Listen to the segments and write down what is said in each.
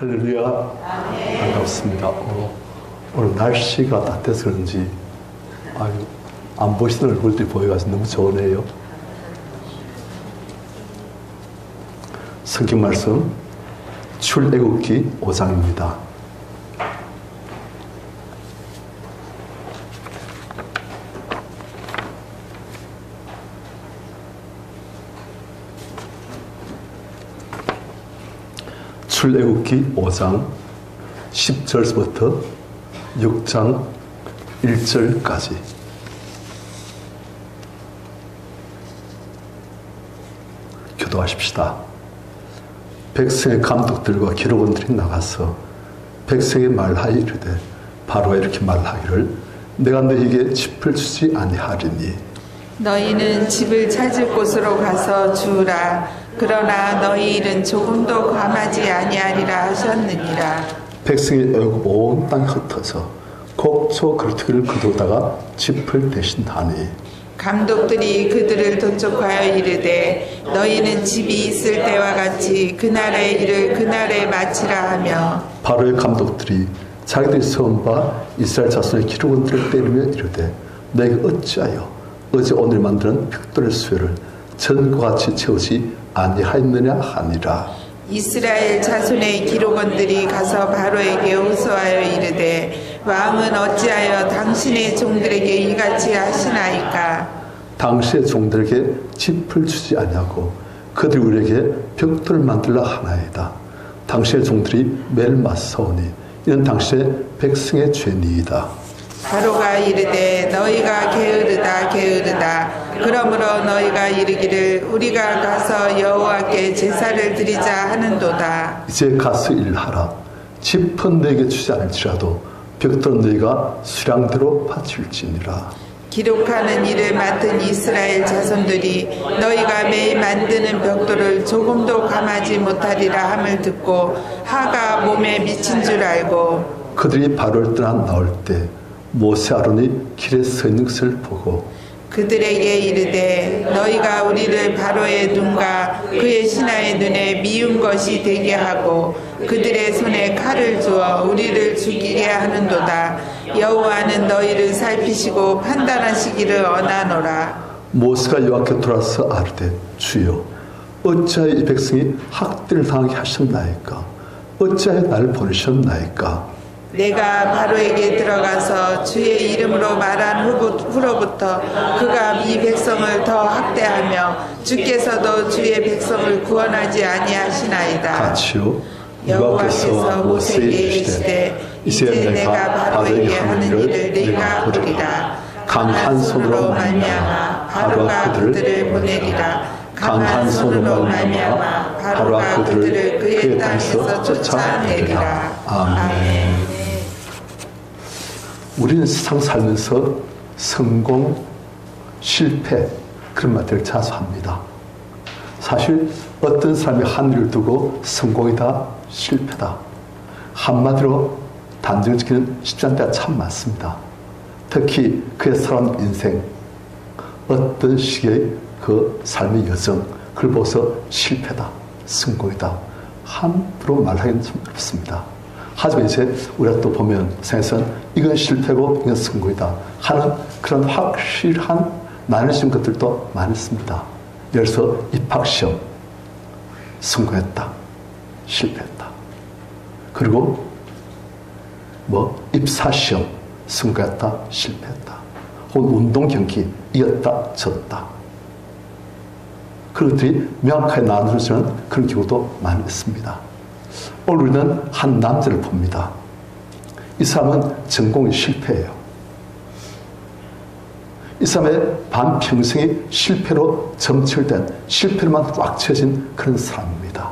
할렐루야. 반갑습니다. 오늘 날씨가 따뜻해서 그런지 안 보시는 얼굴들이 보여가지고 너무 좋으네요. 성경 말씀 출애굽기 5장입니다. 출애굽기 5장 10절부터 6장 1절까지. 기도하십시다. 백성의 감독들과 기록원들이 나가서 백성의 말하여 이르되 바로가 이렇게 말하기를 내가 너희에게 짚을 주지 아니하리니 너희는 집을 찾을 곳으로 가서 주우라. 그러나 너희 일은 조금도 감하지 아니하리라 하셨느니라. 백성이 애굽 온 땅에 흩어져 곡초 그루터기를 거두다가 짚을 대신하니 감독들이 그들을 도촉하여 이르되 너희는 집이 있을 때와 같이 그날의 일을 그날에 마치라 하며 바로의 감독들이 자기들이 처음 봐 이스라엘 자손의 기록원들을 때리며 이르되 너희가 어찌하여 어제 오늘 만드는 벽돌의 수요를 전과 같이 채우지 아니하였느냐 하니라. 이스라엘 자손의 기록원들이 가서 바로에게 호소하여 이르되 왕은 어찌하여 당신의 종들에게 이같이 하시나이까. 당시의 종들에게 짚을 주지 아니하고 그들이 우리에게 벽돌을 만들라 하나이다. 당시의 종들이 매일 맞서오니 이는 당시의 백성의 죄니이다. 바로가 이르되 너희가 게으르다 게으르다. 그러므로 너희가 이르기를 우리가 가서 여호와께 제사를 드리자 하는도다. 이제 가서 일하라. 짚은 너에게 주지 않을지라도 벽돌은 너희가 수량대로 바칠지니라. 기록하는 일을 맡은 이스라엘 자손들이 너희가 매일 만드는 벽돌을 조금도 감하지 못하리라 함을 듣고 화가 몸에 미친 줄 알고 그들이 바로를 떠나 나올 때 모세 아론이 길에 서 있는 것을 보고 그들에게 이르되 너희가 우리를 바로의 눈과 그의 신하의 눈에 미운 것이 되게 하고 그들의 손에 칼을 주어 우리를 죽이게 하는도다. 여호와는 너희를 살피시고 판단하시기를 원하노라. 모세가 여호와께 돌아서 아르되 주여 어찌하여 이 백성이 학대를 당하게 하셨나이까. 어찌하여 나를 보내셨나이까. 내가 바로에게 들어가서 주의 이름으로 말한 후로부터 그가 이 백성을 더 학대하며 주께서도 주의 백성을 구원하지 아니하시나이다. 같이요. 여호와께서 모세에게 이르시되 이제 내가 바로에게 하는 일을 네가 보리라. 강한 손으로 말미암아 바로가 그들을 보내리라. 강한 손으로 말미암아 바로가 그들을 그의 땅에서 쫓아내리라. 아멘. 우리는 세상 살면서 성공, 실패 그런 말들을 자주 합니다. 사실 어떤 사람이 한 일을 두고 성공이다, 실패다 한마디로 단정 짓기는 쉽지 않은 때가 참 많습니다. 특히 그의 살아온 인생 어떤 시기의 그 삶의 여정 그걸 보고서 실패다, 성공이다 함부로 말하기는 좀 어렵습니다. 하지만 이제 우리가 또 보면 세상에서는 이건 실패고 이건 성공이다 하는 그런 확실한 나눠진 것들도 많이 있습니다. 예를 들어서 입학시험 성공했다, 실패했다. 그리고 입사시험 성공했다, 실패했다. 혹은 운동 경기 이겼다, 졌다. 그런 것들이 명확하게 나눠지는 그런 경우도 많이 있습니다. 오늘 우리는 한 남자를 봅니다. 이 사람은 전공이 실패예요. 이 사람의 반평생이 실패로 점철된 실패로만 꽉 채워진 그런 사람입니다.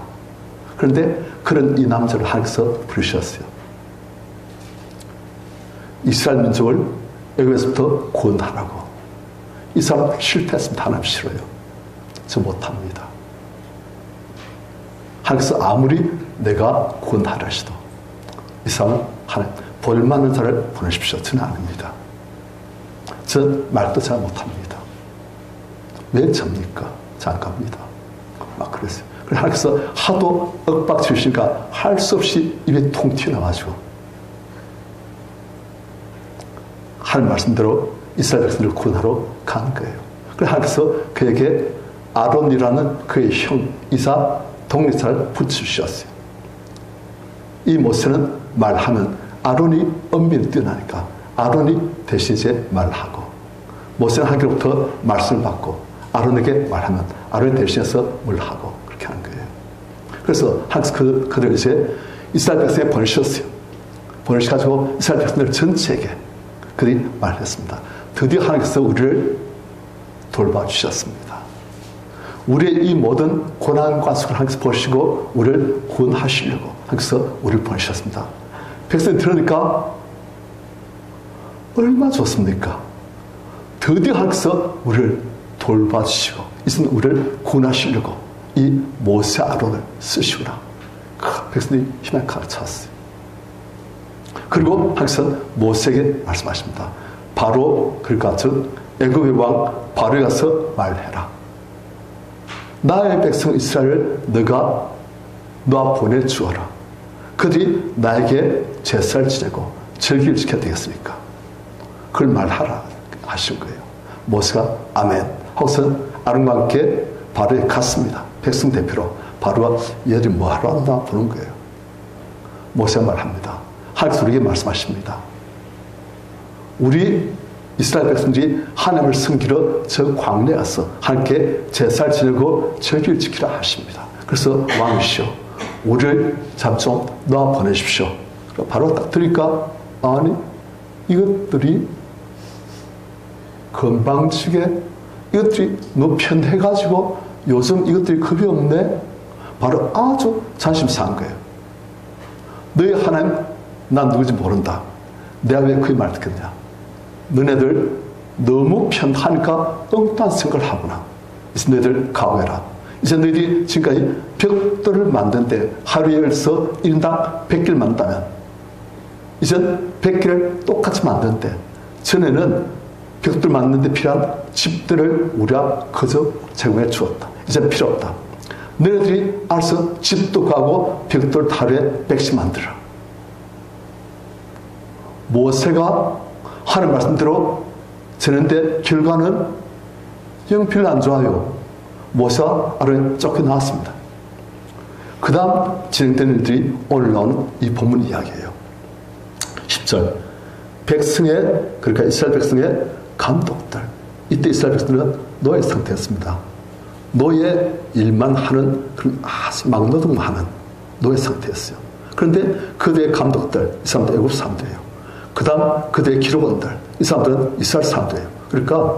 그런데 그런 이 남자를 하나님께서 부르셨어요. 이스라엘 민족을 애굽에서부터 구원하라고. 이 사람 실패했으면 하나님 싫어요. 저 못합니다. 하나님께서 아무리 내가 구원하라 하시도 이 사람은 하나님 볼만한 자를 보내십시오. 저는 아닙니다. 저 말도 잘 못합니다. 왜 접니까? 잘 안 갑니다. 막 그랬어요. 그래서 하도 윽박지르시니까 할 수 없이 입에 통 튀어나와가지고 하나님 말씀대로 이스라엘 백성들을 구원하러 간 거예요. 그래서 하나님께서 그에게 아론이라는 그의 형이사 독립자를 붙여주셨어요. 이 모세는 말하면 아론이 엄밀히 뛰어나니까 아론이 대신 이제 말을 하고, 모세는 하나님께로부터 말씀을 받고 아론에게 말하면 아론이 대신해서 뭘 하고, 그렇게 하는 거예요. 그래서 하나님께서 그들 이제 이스라엘 백성에 보내셨어요. 보내셔가지고 이스라엘 백성들 전체에게 그들이 말했습니다. 드디어 하나님께서 우리를 돌봐주셨습니다. 우리의 이 모든 고난과 수고를 하나님께서 보시고 우리를 구원하시려고 하나님께서 우리를 보내셨습니다. 백성이 들으니까 얼마나 좋습니까? 드디어 하나님께서 우리를 돌봐주시고 이제는 우리를 구원하시려고 이 모세 아론을 쓰시구나. 백성들이 희망을 가르쳤어요. 그리고 하나님께서 모세에게 말씀하십니다. 바로 그러니까 즉 애굽의 왕 바로에 가서 말해라. 나의 백성 이스라엘을 너가 놓아 보내주어라. 그들이 나에게 제사를 지내고 절기를 지켜야 되겠습니까? 그걸 말하라 하신 거예요. 모세가 아멘 하고서 아론과 함께 바로에 갔습니다. 백성 대표로. 바로가 얘들이 뭐하러 왔나 보는 거예요. 모세가 말합니다. 하나님께서 우리에게 말씀하십니다. 우리 이스라엘 백성들이 하나님을 섬기러 저 광야에 가서 하나님께 제사를 지내고 절기를 지키라 하십니다. 그래서 왕이시여 우리를 잠좀 놓아 보내십시오. 바로 딱 들으니까 아니 이것들이 건방지게 이것들이 노편해가지고 요즘 이것들이 겁이 없네. 바로 아주 자존심 상한 거예요. 너희 하나님 난 누구지 모른다. 내가 왜 그의 말 듣겠냐. 너네들 너무 편하니까 엉뚱한 생각을 하구나. 이제 너희들 각오해라. 이제 너희들이 지금까지 벽돌을 만드는데 하루에서 1인당 100개를 만든다면 이제 100개를 똑같이 만드는데 전에는 벽돌 만드는데 필요한 집들을 우리가 그저 제공해 주었다. 이제는 필요 없다. 너희들이 알아서 집도 가고 벽돌 하루에 100씩 만들어. 모세가 하나님 말씀대로 전했는데 결과는 영 별로 안 좋아요. 모세가 아론에 쫓겨나왔습니다. 그 다음 진행된 일들이 오늘 나오는 이 본문 이야기예요. 10절 백성의 그러니까 이스라엘 백성의 감독들 이때 이스라엘 백성들은 노예 상태였습니다. 노예 일만 하는 그런 아주 막노동만 하는 노예 상태였어요. 그런데 그들의 감독들 이 사람들 애굽 사람들이에요. 그 다음 그들의 기록원들 이 사람들은 이스라엘 사람들이에요. 그러니까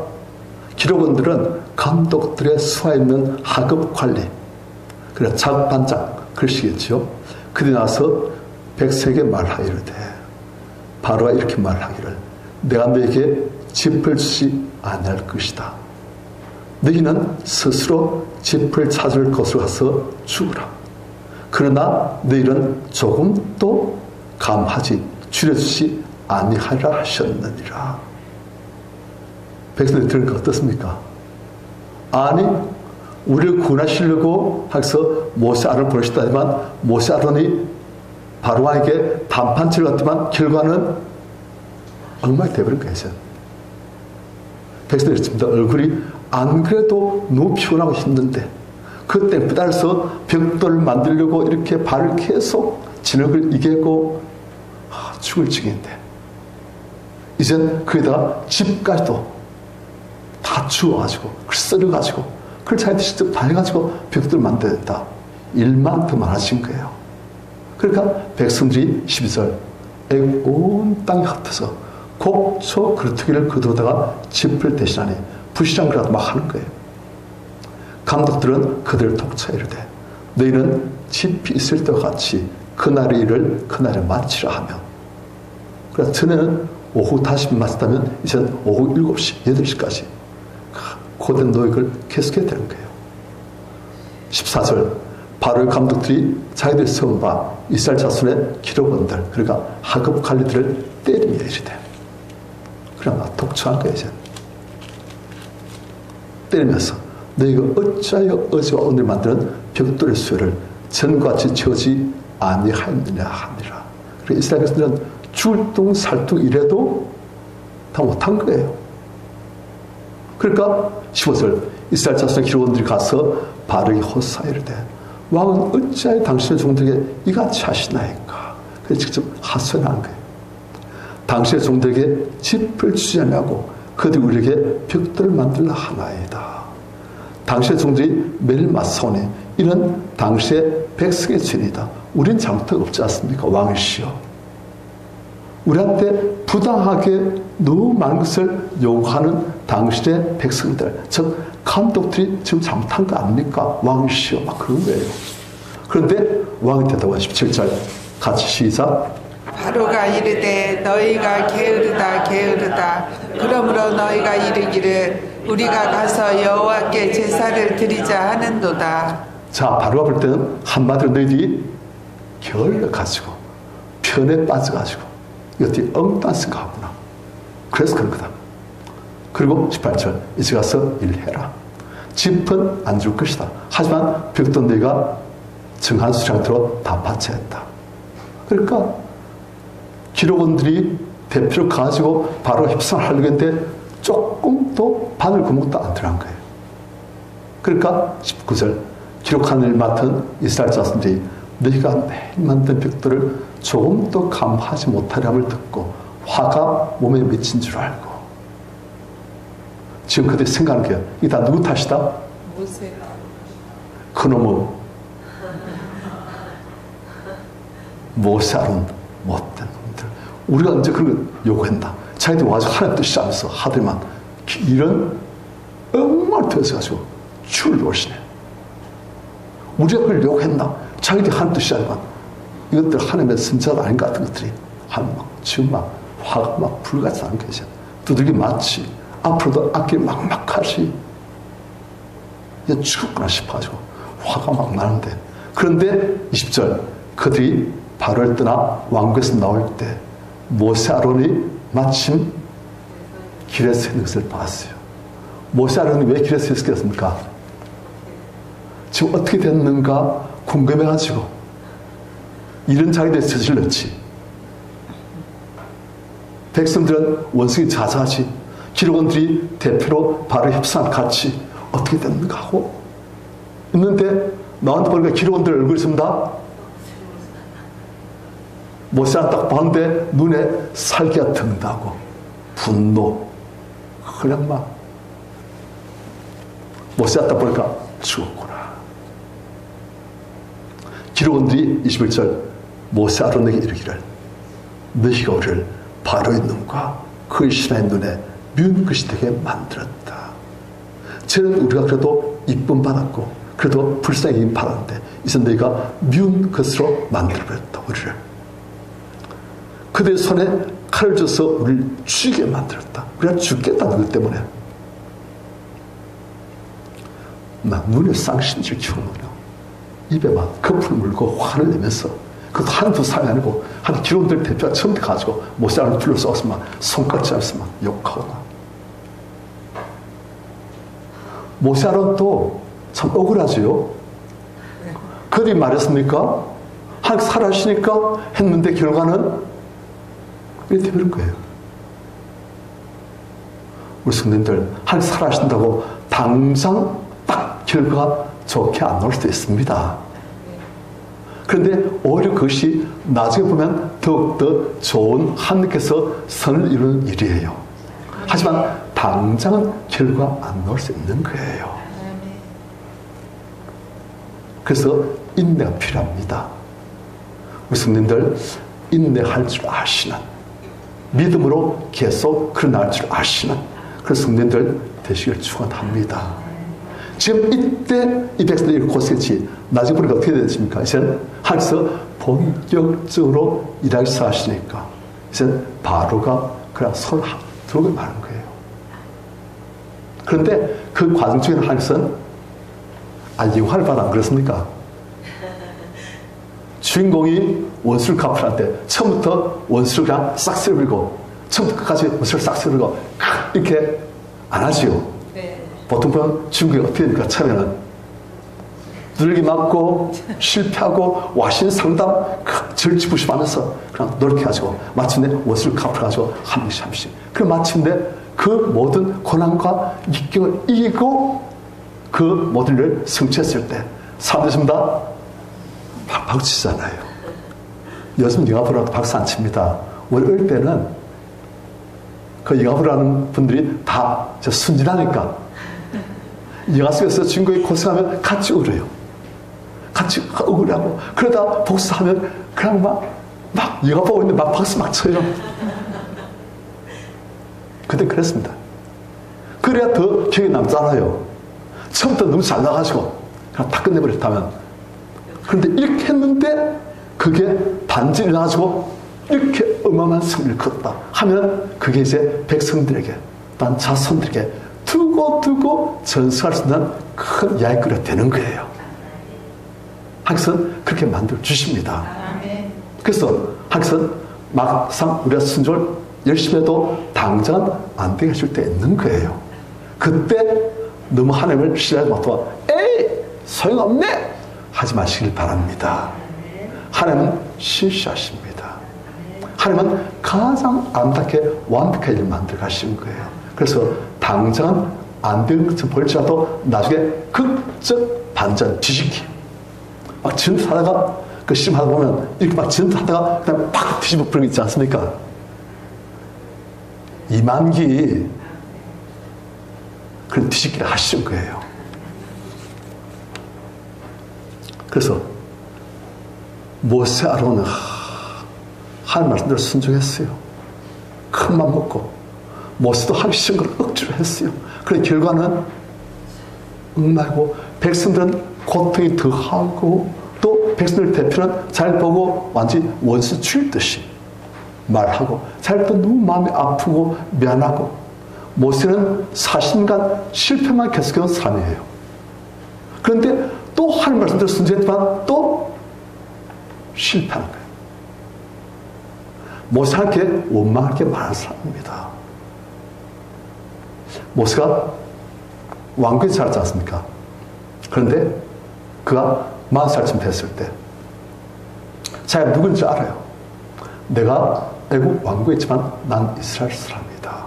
기록원들은 감독들의 수하 있는 하급 관리 그래 작반장 글씨겠죠. 그들이 나서 백성에게 말하기를 바로가 이렇게 말하기를 내가 너에게 짚을 주지 아니할 것이다. 너희는 스스로 짚을 찾을 곳으로 가서 죽으라. 그러나 너희는 조금도 감하지 줄여주지 아니하리라 하셨느니라. 백성들이 들으니까 어떻습니까? 아니 우리를 구원하시려고 하셔서 모세 아론을 보내셨다지만 모세 아론이 바로왕에게 단판치를 갔지만 결과는 엉망이 되어버린 거예요. 백성들이 그렇습니다. 얼굴이 안 그래도 너무 피곤하고 힘든데 그때 따라서 벽돌을 만들려고 이렇게 발을 계속 진흙을 이기고 죽을 지경인데 이젠 거기다가 집까지도 다 주워가지고 그걸 썰어가지고 그걸 자기들 직접 다 해가지고 벽돌을 만들어야 된다. 일만 더 많아진 거예요. 그러니까 백성들이 12절 온 땅이 흩어서 곡초 그루터기를 거두다가 짚을 대신하니 부시장이라도 막 하는 거예요. 감독들은 그들을 독차에 이르되 너희는 짚이 있을 때와 같이 그날의 일을 그날에 마치라 하며 그래서 전에는 오후 5시 마쳤다면 이제는 오후 7시, 8시까지 고된 노역을 계속해야 되는 거예요. 14절 바로의 감독들이 자기들이 세운 바 이스라엘 자손의 기록원들 그러니까 하급 관리들을 때리며 이르되 그냥 독초한 거예요. 이제 때리면서 너희가 어찌하여 어제와 오늘 만드는 벽돌의 수요를 전과 같이 채우지 아니하였느냐 하니라. 그래서 이스라엘 백성들은 죽을둥 살둥 이래도 다 못한 거예요. 그러니까 15절 이스라엘 자손의 기록원들이 가서 바르게 호소하이르되 왕은 어찌하여 당신의 종들에게 이같이 하시나이까. 그래서 직접 하소연한 거예요. 당신의 종들에게 짚을 주지 않냐고 그들이 우리에게 벽돌을 만들라 하나이다. 당신의 종들이 매일 맞서오니 이는 당시의 백성의 죄이다. 우린 잘못한 없지 않습니까? 왕이시여. 우리한테 부당하게 너무 많은 것을 요구하는 당신의 백성들, 즉 감독들이 지금 잘못한 거 아닙니까? 왕이시여. 막 그런 거예요. 그런데 왕이 대답하십시오. 17절 같이 시작. 바로가 이르되 너희가 게으르다 게으르다. 그러므로 너희가 이르기를 우리가 가서 여호와께 제사를 드리자 하는도다. 자, 바로가 볼 때는 한마디로 너희들이 게을러가지고 편에 빠져가지고 이것들이 엉뚱한 생각하구나. 그래서 그런 거다. 그리고 18절 이제 가서 일해라. 짚은 안 줄 것이다. 하지만 벽돌 너희가 정한 수량대로 다 바쳐야 했다. 그러니까 기록원들이 대표를 가지고 바로 협상을 하려고 했는데 조금 더 바늘 구멍도 안 들어간 거예요. 그러니까 19절 기록하는 일 맡은 이스라엘 자손들이 너희가 매일 만든 벽돌을 조금 더 감하지 못하리함을 듣고 화가 몸에 맺힌 줄 알고 지금 그들이 생각하는 게 이게 다 누구 탓이다? 모세. 그놈의 모세 아론 못된 놈들. 우리가 언제 그런 걸 요구했나? 자기들이 와서 하나님 뜻이 하면서 하더만 이런 엉망을 터져가지고 죽을 놓으시네. 우리가 그걸 요구했나? 자기들이 하나님 뜻이 하지만 이것들 하나님의 선자도 아닌 것 같은 것들이 지금 막 화가 막 불같이 나는 거죠. 두들기 맞지. 앞으로도 악길 막막하지. 이제 죽었구나 싶어가지고 화가 막 나는데 그런데 20절 그들이 바로를 떠나 왕국에서 나올 때 모세 아론이 마침 길에 서 있는 것을 봤어요. 모세 아론이 왜 길에 서 있었겠습니까? 지금 어떻게 됐는가 궁금해가지고 이런 자기들이 저질렀지. 백성들은 원숭이 자자하지. 기록원들이 대표로 바로 협상을 같이 어떻게 됐는가 하고 있는데 나한테 보니까 기록원들 얼굴이 습니다. 모세를 딱 봤는데 눈에 살기가 든다고 분노 그냥 막 모세를 딱 보니까 죽었구나. 기록원들이 21절 모세 아론에게 이르기를 너희가 우리를 바로의 눈과 그의 신하의 눈에 미운 것이 되게 만들었다. 쟤는 우리가 그래도 이쁨 받았고 그래도 불쌍히 받았는데 이제 너희가 미운 것으로 만들어버렸다. 우리를 그들의 손에 칼을 줘서 우리를 죽이게 만들었다. 우리가 죽겠다는 것 때문에 막 눈에 쌍심지를 키우는군요. 입에 막 거품을 물고 화를 내면서 그것도 한두 사람이 아니고 한 기록들 대표가 처음부터 가지고 모세를 불러서 막 손깍지 하면서 막 욕하고 막. 모세 아론도 참 억울하지요. 그들이 말했습니까? 하나님 살아시니까 했는데 결과는 이렇게 되는 거예요. 우리 성도님들 하나님 살아신다고 당장 딱 결과가 좋게 안 나올 수도 있습니다. 그런데 오히려 그것이 나중에 보면 더욱더 좋은 하나님께서 선을 이루는 일이에요. 하지만 당장은 결과 안 나올 수 있는 거예요. 그래서 인내가 필요합니다. 우리 성도님들 인내할 줄 아시는 믿음으로 계속 그러나갈 줄 아시는 그런 성도님들 되시길 축원합니다. 지금 이때 이 백성들이 고생했지 나중에 보니까 어떻게 됐습니까? 이제는 하나님께서 본격적으로 일하기 시작하시니까 이제는 바로가 그냥 손을 들고 마는 거예요. 그런데 그 과정 중에는 하나님께서는 영화를 봐라 안 그렇습니까? 주인공이 원수를 갚으라는데 처음부터 원수를 그냥 싹 쓸어버리고 처음부터 끝까지 원수를 싹 쓸어버리고 이렇게 안 하지요. 네. 보통 보면 주인공이 어떻게 됩니까? 처음에는 두들기 맞고 실패하고 와신 상담 절치부심하면서 그냥 노력해가지고 마침내 원수를 갚아가지고 한 명씩 그럼 마침내 그 모든 고난과逆境을 이기고 그 모든 일을 성취했을 때 사람들이 전부 다 박수 치잖아요. 요즘 영화보라도 박수 안 칩니다. 우리 어릴 때는 그 영화보를 하는 분들이 다 순진하니까 영화 속에서 주인공이 고생하면 같이 울어요. 같이 억울하고 그러다 복수하면 그냥 막 영화 보고 있는데 막 박수 막 쳐요. 그때 그랬습니다. 그래야 더 기억에 남잖아요. 처음부터 너무 잘 나가지고 그냥 다 끝내버렸다면. 그런데 이렇게 했는데 그게 반전이 나가지고 이렇게 어마어마한 승리를 거뒀다 하면 그게 이제 백성들에게 단 자손들에게 두고 전수할 수 있는 큰 이야기거리가 되는 거예요. 하나님께서는 그렇게 만들어 주십니다. 그래서 하나님께서는 막상 우리가 순종을 열심히 해도 당장은 안 되게 하실 때 있는 거예요. 그때 너무 하나님을 신뢰하지 못하고 에이 소용없네 하지 마시길 바랍니다. 하나님은 신실하십니다. 하나님은 가장 아름답게 완벽한 일을 만들어 가시는 거예요. 그래서 당장은 안 되는 것을 볼지라도 나중에 극적 반전 뒤집기 막 전투하다가 그 시험하다 보면 이렇게 막 전투하다가 그냥 팍 뒤집어 버리는 게 있지 않습니까? 이만기 그런 뒤집기를 하시는 거예요. 그래서 모세 아론은 하나님 말씀대로 순종했어요. 큰 맘 먹고 모세도 하기 싫은 걸 억지로 했어요. 그래 결과는 엉망이고 백성들은 고통이 더하고 또 백성들 대표는 잘 보고 완전히 원수 죽일 말하고 잘 또 너무 마음이 아프고 미안하고 모세는 40년간 실패만 계속해온 사람이에요. 그런데 또 하나님 말씀대로 순종했지만 또 실패하는 거예요. 모세한테 원망할 게 많은 사람입니다. 모세가 왕국에 자랐지 않습니까? 그런데 그가 40살쯤 됐을 때 자기가 누군지 알아요. 내가 애국 왕국에 있지만 난 이스라엘 사람이다.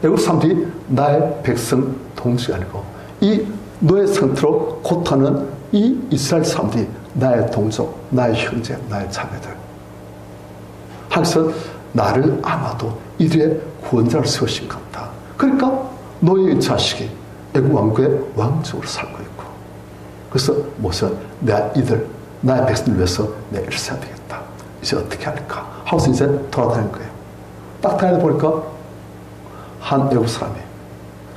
애국 사람들이 나의 백성 동지가 아니고 이 노예 상태로 고통하는 이 이스라엘 사람들이 나의 동족, 나의 형제, 나의 자매들. 하나님께서 나를 아마도 이들의 구원자를 세우신 것 같다. 그러니까 노예의 자식이 애국 왕국의 왕족으로 살고 있고 그래서 모세는 내가 이들 나의 백성을 위해서 내가 일을 해야 되겠다. 이제 어떻게 할까? 하고서 이제 돌아다니는 거예요. 딱 다녀보니까 한 애국 사람이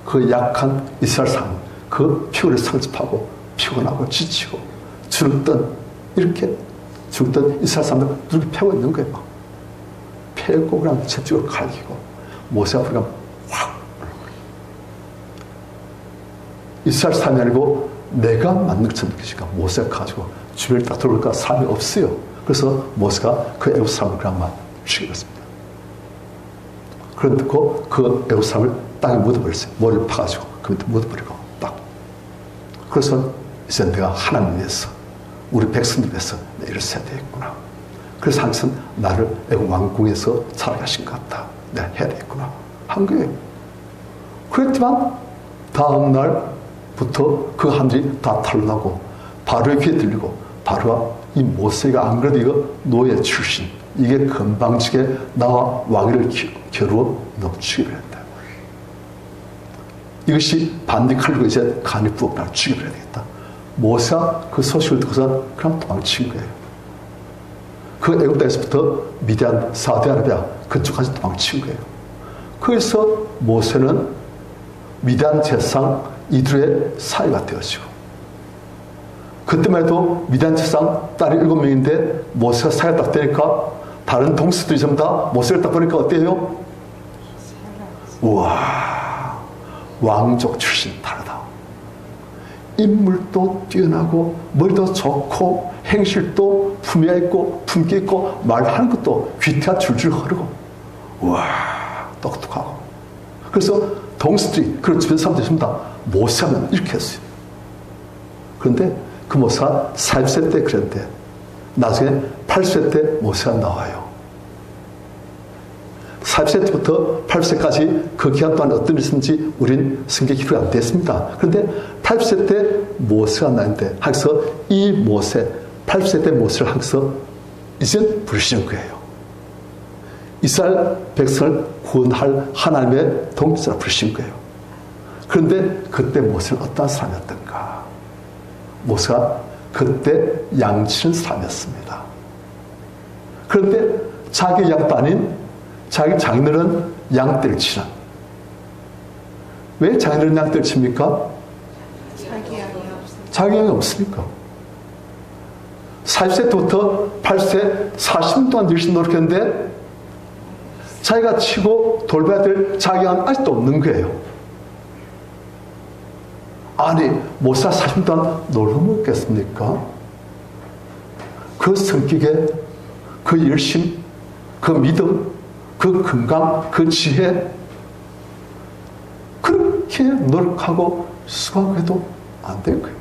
그 약한 이스라엘 사람 그 피곤을 상집하고 피곤하고 지치고 이렇게 죽던 이스라엘 사람들 누르게 패고 있는 거예요. 막. 패고 그냥 채찍으로 갈기고 모세 앞으로 그냥 확 이스라엘 사람이 아니고 내가 맞는 것처럼 느껴지니까 모세가 가지고 주변을 딱 돌아보니까 사람이 없어요. 그래서 모세가 그 애국 사람을 그냥 막 죽였습니다. 그런데 그 애국 사람을 땅에 묻어버렸어요. 머리를 파가지고 그 밑에 묻어버리고 딱. 그래서 이제 내가 하나님 위해서 우리 백성들 위해서 내 일을 해야 되겠구나. 그래서 항상 나를 애국 왕궁에서 살아가신 것 같다. 내가 해야 되겠구나. 한 거예요. 그랬지만 다음 날부터 그 하늘이 다 탈나고 바로의 귀에 들리고 바로가 이 모세가 안 그래도 이거 노예 출신 이게 건방지게 나와 왕위를 겨루어 넘치기로 했다. 이것이 반대칼로 이제 간이 부엌 날 죽여버려야 되겠다. 모세가 그 소식을 듣고서 그냥 도망친 거예요. 그 애굽 땅에서부터 미디안, 사우디아라비아 그쪽까지 도망친 거예요. 그래서 모세는 미디안 제사장 이들의 사이가 되어지고 그때만 해도 미디안 제사장 딸이 7명인데 모세가 사이가 딱 되니까 다른 동수들이 전부 다 모세를 딱 보니까 어때요? 우와 왕족 출신 다르다. 인물도 뛰어나고 머리도 좋고 행실도 품위가 있고 품기 있고 말하는 것도 귀태가 줄줄 흐르고 우와 똑똑하고 그래서 동수들이 그런 주변 사람들이 전부 다 모세하면 이렇게 했어요. 그런데 그 모세가 40세 때 그랬는데 나중에 80세 때 모세가 나와요. 40세 때부터 80세까지 그 기간 동안 어떤 일이 있었는지 우린 성경에 기록이 안 됐습니다. 그런데 80세 때 모세가 나는데 하기서 이 모세, 80세 때 모세를 하기서 이제 부르시는 거예요. 이스라엘 백성을 구원할 하나님의 통치자로 부르신 거예요. 그런데 그때 모세는 어떤 사람이었던가? 모세가 그때 양치는 사람이었습니다. 그런데 자기 양도 아닌 자기 장인어른 양떼를 치는. 왜 장인어른 양떼를 칩니까? 자기 양이 없으니까. 40세 때부터 80세 40년 동안 열심히 노력했는데 자기가 치고 돌봐야 될 자기 양은 아직도 없는 거예요. 아니, 모세가 40년 동안 놀러 먹겠습니까? 그 성격에 그 열심, 그 믿음, 그 건강, 그 지혜, 그렇게 노력하고 수고해도 안 된 거예요.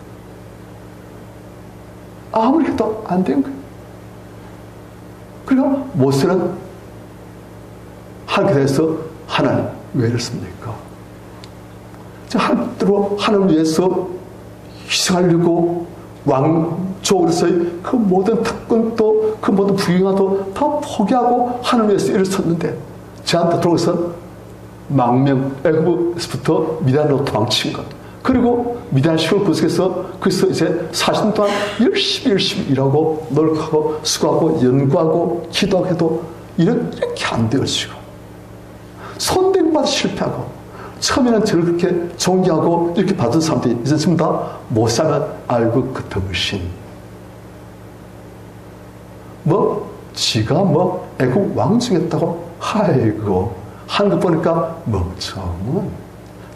아무리 해도 안 된 거예요. 그러니까 모세는 하나님께 대해서 하나님 왜 이렇습니까? 하나님 위해서 희생하려고 왕족으로서의 그 모든 특권도 그 모든 부귀영화도 다 포기하고 하나님 위해서 일어섰는데 저한테 들어오서 망명 애굽에서부터 미디안으로 도망친 것, 그리고 미디안 시골 구석에서 그래서 이제 40년 동안 열심히 일하고 노력하고 수고하고 연구하고 기도해도 이렇게 안 되어지고 손대마다 실패하고 처음에는 저를 그렇게 존경하고 이렇게 받은 사람들이 이제 전부 다 모세만 알고 그 덩신. 지가 애국 왕중했다고 아이고 하는 거 보니까 멍청은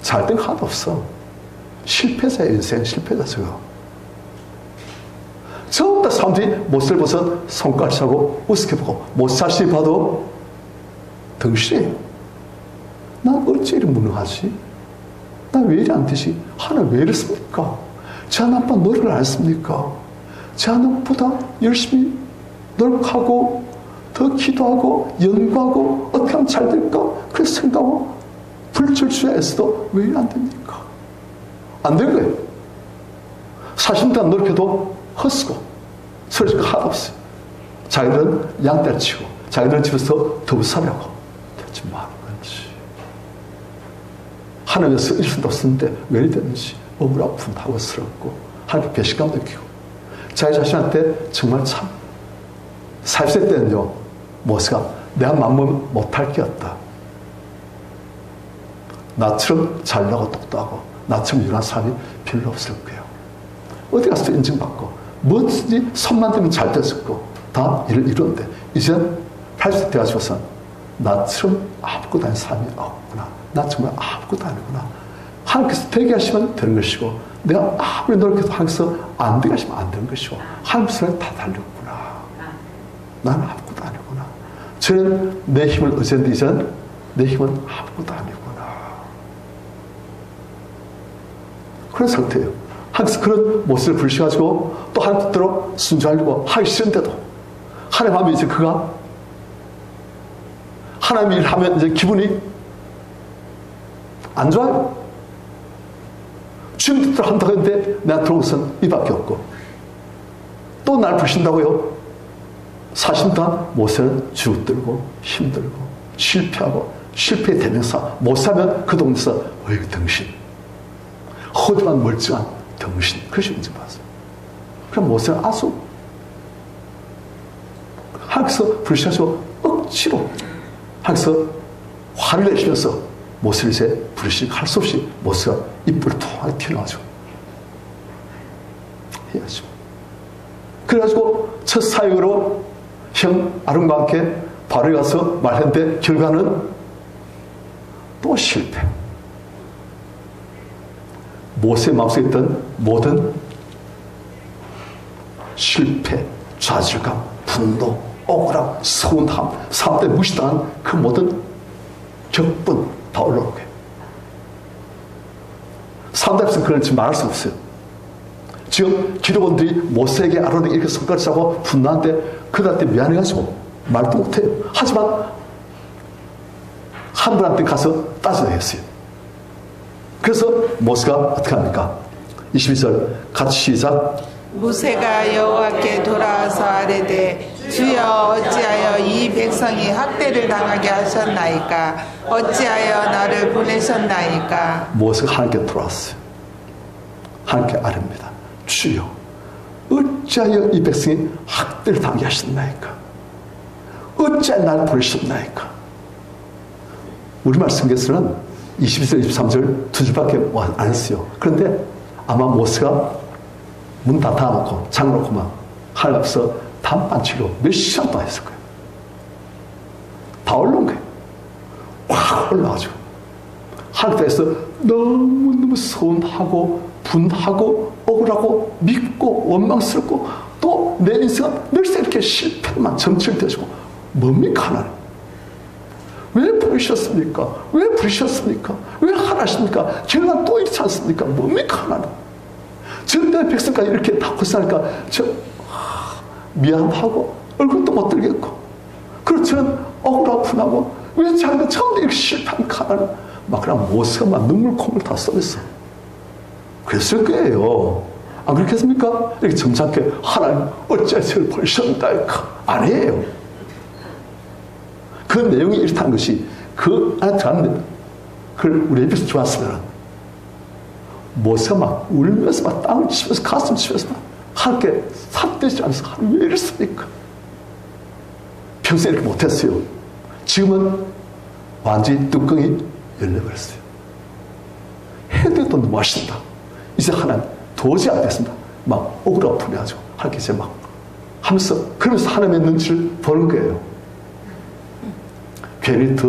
잘된 거 하나도 없어. 실패자 인생 실패자 저거. 전부 다 사람들이 모세를 보서 손가락 차고 우습게보고 모세 자신이 봐도 덩신이에요. 난 어찌 이리 무능하지? 난 왜 이리 안 되지? 하나님 왜 이랬습니까? 제 하나님보다 노력을 안 했습니까? 제 하나님보다 열심히 노력하고 더 기도하고 연구하고 어떻게 하면 잘 될까? 그래서 생각하고 불철주야 애써도 왜 이리 안 됩니까? 안 된 거예요. 40년 동안 노력해도 헛쓰고 소리가 하나도 없어요. 자기들은 양떼를 치고 자기들은 집에서 더우 살려고 대체 뭐 하는 건지. 하나님께서 일순도 없었는데 왜 이리 됐는지 억울 아픔 하고스럽고 하나님께 배신감도 느끼고 자기 자신한테 정말 참 40세 때는요 모세가 내가 마음 못할 게 없다. 나처럼 잘나고 똑똑하고 나처럼 유능한 사람이 별로 없을 거예요. 어디 가서 인증받고 뭐든지 손만 대면 잘 됐었고 다 일을 이루는데 이젠 80세 돼가지고선 나처럼 아무것도 아닌 사람이 없구나. 나 정말 아무것도 아니구나. 하나님께서 되게 하시면 되는 것이고 내가 아무리 노력해도 하나님께서 안 되게 하시면 안 되는 것이고 하나님 손에 다 달렸구나. 나는 아무것도 아니구나. 저는 내 힘을 의지했는데 이제는 내 힘은 아무것도 아니구나. 그런 상태예요. 하나님께서 그런 모습을 부르셔가지고 또 하나님 뜻대로 순종하려고 하기 싫은데도 하나님 하면 이제 그가 하나님 일하면 이제 기분이 안 좋아요. 주님 뜻대로 한다고 했는데 내가 들어오선 이밖에 없고 또 날 부르신다고요. 40년 동안 모세는 죽들고 힘들고 실패하고 실패의 대명사 모세하면 그 동네에서 어이 덩신 허전한 멀쩡한 덩신 그것이 인정받았어요. 그럼 모세는 아주 하나님께서 부르셔서 억지로 하나님께서 화를 내시면서 모세를 이제 부르시고 할 수 없이 모세가 입을 통하게 튀어나와죠. 해야죠. 그래가지고 첫 사역으로 형 아론과 함께 바로에 가서 말했는데 결과는 또 실패. 모세의 마음속에 있던 모든 실패, 좌절감, 분노, 억울함, 서운함, 사람 때문에 무시당한 그 모든 격분 다 올라오게. 사람들 앞에서 그런 지금 말할 수 없어요. 지금 기록원들이 모세에게 아론에게 이렇게 손가락을 잡고 분노하는데 그들한테 미안해가지고 말도 못해요. 하지만 한 분한테 가서 따져야 했어요. 그래서 모세가 어떻게 합니까? 22절 같이 시작. 모세가 여호와께 돌아와서 아뢰되 주여 어찌하여 이 백성이 학대를 당하게 하셨나이까? 어찌하여 나를 보내셨나이까? 모세가 하나님께 돌아왔어요. 하나님께 아뢰입니다. 주여 어찌하여 이 백성이 학대를 당하게 하셨나이까? 어찌하여 나를 보내셨나이까? 우리말 성경에서는 22절 23절 두 줄밖에 안 했어요. 그런데 아마 모세가 문 다 닫아놓고 잠궈놓고 막 하늘 앞에서 단반치로 몇 시간 동안 했을 거예요. 다 올라온 거예요. 확 올라가지고 하늘에서 너무너무 서운하고 분하고 억울하고 믿고 원망스럽고 또 내 인생은 늘상 이렇게 실패만 점칠되어지고 뭡니까 하나님? 왜 부르셨습니까? 왜 부르셨습니까? 왜 하나십니까? 결과는 또 이렇지 않습니까? 뭡니까 하나님? 내 백성까지 이렇게 다 고생하니까 저 미안하고 얼굴도 못 들겠고 그리고 저는 억울하고 분하고 왜 자기가 처음부터 이렇게 실패하니까 하나님 막 그냥 모세가 막 눈물 콧물 다 쏟았어. 그랬을 거예요. 안 그렇겠습니까? 이렇게 점잖게 하나님 어찌하여 저를 버리셨나이까? 아니에요. 그 내용이 이렇다는 것이 그 안에 들어갔는데 그걸 우리 에피소드 좋았으면 모세가 막 울면서 막 땅을 치면서 가슴 치면서 막 하나님께 삿대지 않아서 하나님 왜 이랬습니까? 평소에 이렇게 못했어요. 지금은 완전히 뚜껑이 열려버렸어요. 해도 너무 하신다. 이제 하나님 도저히 안 됐습니다. 막 억울하고 분해가지고 하나님께 이제 막 하면서 그러면서 하나님의 눈치를 보는 거예요. 괜히 더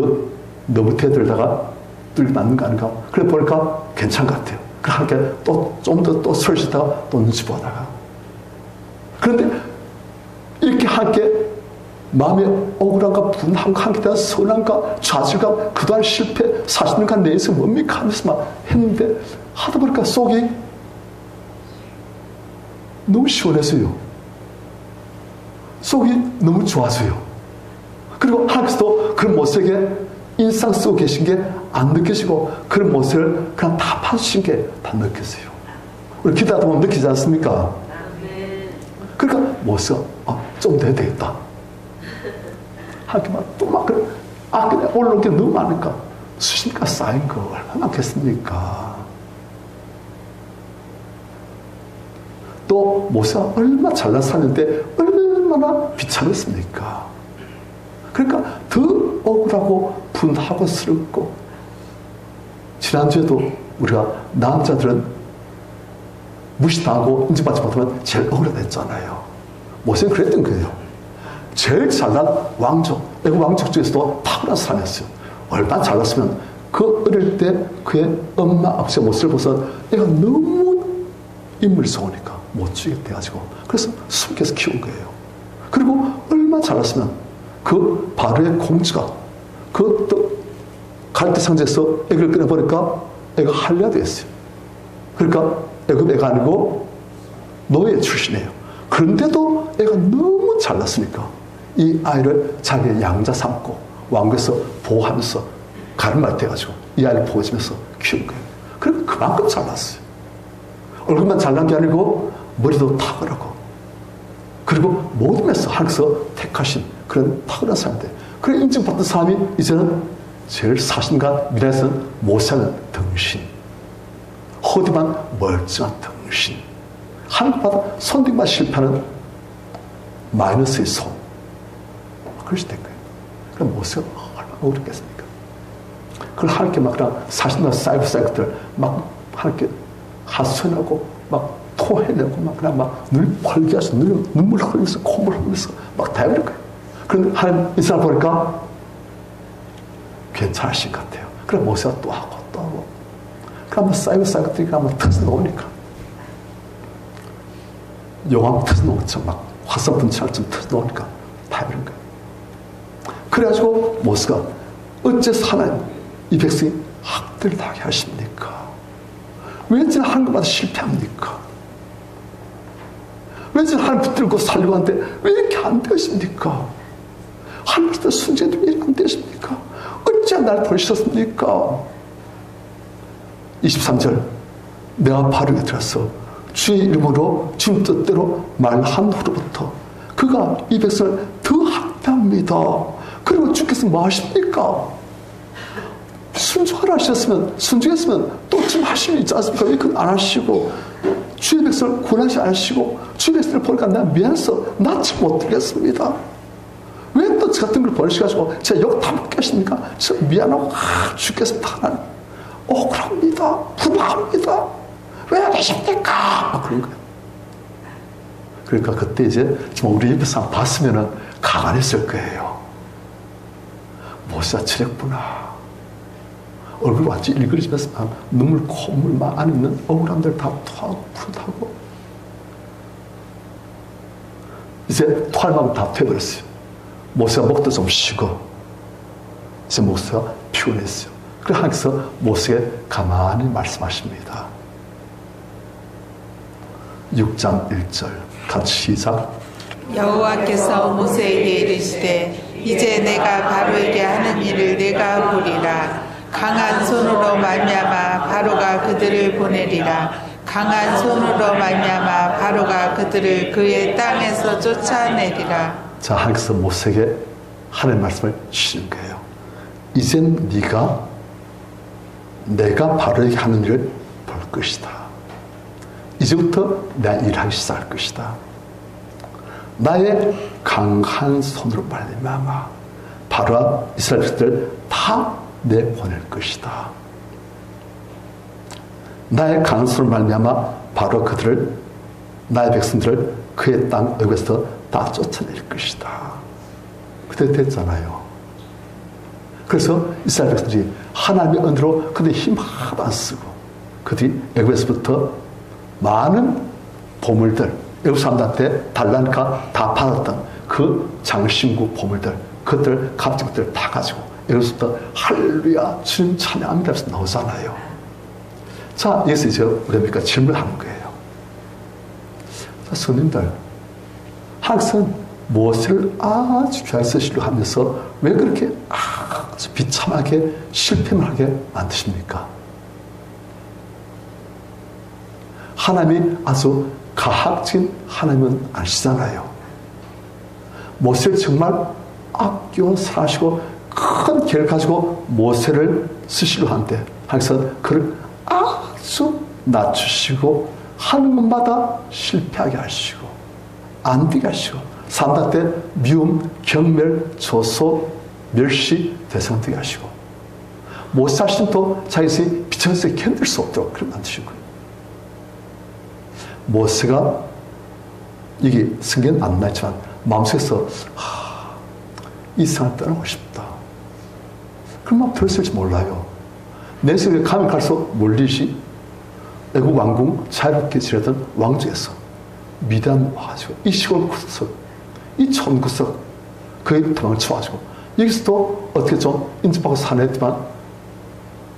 너무 대들다가 뚫리 맞는 거 아닌가? 그래 보니까 괜찮은 것 같아요. 그 하나님께 또 좀 더 또 설치다가 또 눈치 보다가 그런데 이렇게 하나님께 마음의 억울함과 분함과 하나님께 대한 서운함과 좌절감 그동안 실패 40년간 내 인생 뭡니까 하면서 막 했는데 하다 보니까 속이 너무 시원해서요. 속이 너무 좋아서요. 그리고 하나님께서도 그런 모세에게 인상 쓰고 계신 게 안 느껴지고 그런 모습을 그냥 다 봐주신 게 다 느껴져요. 우리 기도하다 보면 느끼지 않습니까? 그러니까 모세가 좀 더 되겠다. 하기만 또 막 그래. 그냥 올라온 게 너무 많으니까 수십니까 쌓인 거 얼마나 많겠습니까? 또 모세가 얼마나 잘난 사는데 얼마나 비참했습니까? 그러니까 더 억울하고 분하고 스럽고 지난주에도 우리가 남자들은 무시당하고 인정받지 못하면 제일 억울하다 했잖아요. 모세는 그랬던 거예요. 제일 잘난 왕족, 애국 왕족 중에서도 탁월한 사람이었어요. 얼마나 잘났으면 그 어릴 때 그의 엄마 아버지가 모습을 보서 애가 너무 인물이 좋으니까 못 죽게 돼가지고 그래서 숨겨서 키운 거예요. 그리고 얼마나 잘났으면 그 바로의 공주가 그 갈대 상자에서 애를 꺼내보니까 애가 할례가 됐어요. 그러니까 애굽 애가 아니고 노예 출신이에요. 그런데도 애가 너무 잘났으니까 이 아이를 자기의 양자 삼고 왕국에서 보호하면서 가름말 돼가지고 이 아이를 보호해주면서 키운 거예요. 그러니까 그만큼 잘났어요. 얼굴만 잘난 게 아니고 머리도 탁월하고 그리고 모든 면에서 하나님께서 택하신 그런 탁월한 사람인데 그래 인정받던 사람이 이제는 제일 사신과 미래에서는 모세는 등신 허디만 멀쩡한 등신 하나님마다 손등만 실패하는 마이너스의 손 그것이 된 거예요. 그럼 모세가 얼마나 어렵겠습니까? 그걸 하나님께 막 그냥 사신과 쌓이고 것들 막 하나님께 하소연하고 막 토해내고 막 그냥 막 눈이 벌게해서 눈물 흘리면서 콧물 흘리면서 막 다 해버린 거예요. 그런데 하나님 이 사람 보니까 괜찮으신 것 같아요. 그럼 모세가 또 하고 또 하고 그러면 쌓이고 것들이 한번 터져 나오니까 용암 터져 나오죠. 막 화산분출할 좀 터져 나오니까 다 해버린 거예요. 그래가지고 모세가 어째서 하나님 이 백성이 학대를 당하게 하십니까? 왜 하는 것마다 실패합니까? 왠지 하나님 붙들고 살려고 하는데 왜 이렇게 안 되십니까? 하나님께서 순종해도 왜 안 되십니까? 어찌 날 버리셨습니까? 23절 내가 바르게 들어서 주의 이름으로 주님 뜻대로 말한 후로부터 그가 이 백성을 더 학대합니다. 그리고 주께서 뭐 하십니까? 순종하라 하셨으면, 순종했으면 또 좀 하실 수 있지 않습니까? 왜 그걸 안 하시고 주의 백성을 구원하지 않으시고 주의 백성을 보니까 내가 미안해서 낯을 못 들겠습니다. 왜 또 저 같은 걸 버리셔가지고 제가 욕 다 먹게 하십니까? 저 미안하고 죽겠습니다. 하나님 억울합니다. 분노합니다. 왜 안 하십니까? 막 그런 거예요. 그러니까 그때 이제 정말 우리 옆에서 봤으면은 가관했을 거예요. 모세가 저랬구나. 얼굴 완전히 일그러지면서 눈물, 콧물 막 안에 있는 억울함들 다 토하고 푸릇하고 이제 토할 마음 다 퇴버렸어요. 모세가 목도 좀 쉬고 이제 모세가 피곤했어요. 그래서 하나님께서 모세에게 가만히 말씀하십니다. 6장 1절 같이 시작. 여호와께서 모세에게 이르시되 이제 내가 바로에게 하는 일을 내가 보리라. 강한 손으로 말미암아 바로가 그들을 보내리라. 강한 손으로 말미암아 바로가 그들을 그의 땅에서 쫓아내리라. 자, 하나님께서 모세에게 하나님의 말씀을 주시는 거예요. 이젠 내가 바로에게 하는 일을 볼 것이다. 이제부터 내가 일하기 시작할 것이다. 나의 강한 손으로 말미암아 바로와 이스라엘 백성들 다 내보낼 것이다. 나의 강한 손으로 말미암아 바로 그들을 나의 백성들을 그의 땅 여기서 다 쫓아낼 것이다. 그때 됐잖아요. 그래서 이스라엘 백성들이 하나님의 은혜로 그들이 힘 하나도 안 쓰고 그들이 애굽에서부터 많은 보물들, 애굽 사람들한테 달라니까 다 받았던 그 장신구 보물들, 그것들 값진 것들 다 가지고 애굽에서부터 할렐루야 주님 찬양합니다 해서 나오잖아요. 자, 여기서 이제 우리가 질문하는 거예요. 자, 성님들, 하나님은 모세를 아주 잘 쓰시려 하면서 왜 그렇게 아주 비참하게 실패만 하게 만드십니까? 하나님이 아주 가학적인 하나님은 아시잖아요. 모세를 정말 아껴 사랑하시고 큰 계획을 가지고 모세를 쓰시려 하는데 하나님께서 그를 아주 낮추시고 하는 것마다 실패하게 하시고 안 되게 하시고 사람들한테 미움, 경멸, 조소, 멸시 대상 되게 하시고 모세 자신도 자기의 비천에서 견딜 수 없도록 그렇게 만드신 거예요. 모세가 이게 성경은 안 나있지만 마음속에서 이 세상을 떠나고 싶다. 그런 마음 들었을지 몰라요. 내 속에 가면 갈수록 몰리시 애국 왕궁 자유롭게 지내던 왕족에서 미디안 와가지고 이 시골 구석 이 촌구석 그의 도망쳐가지고 여기서도 어떻게 좀 인정받고 사냈지만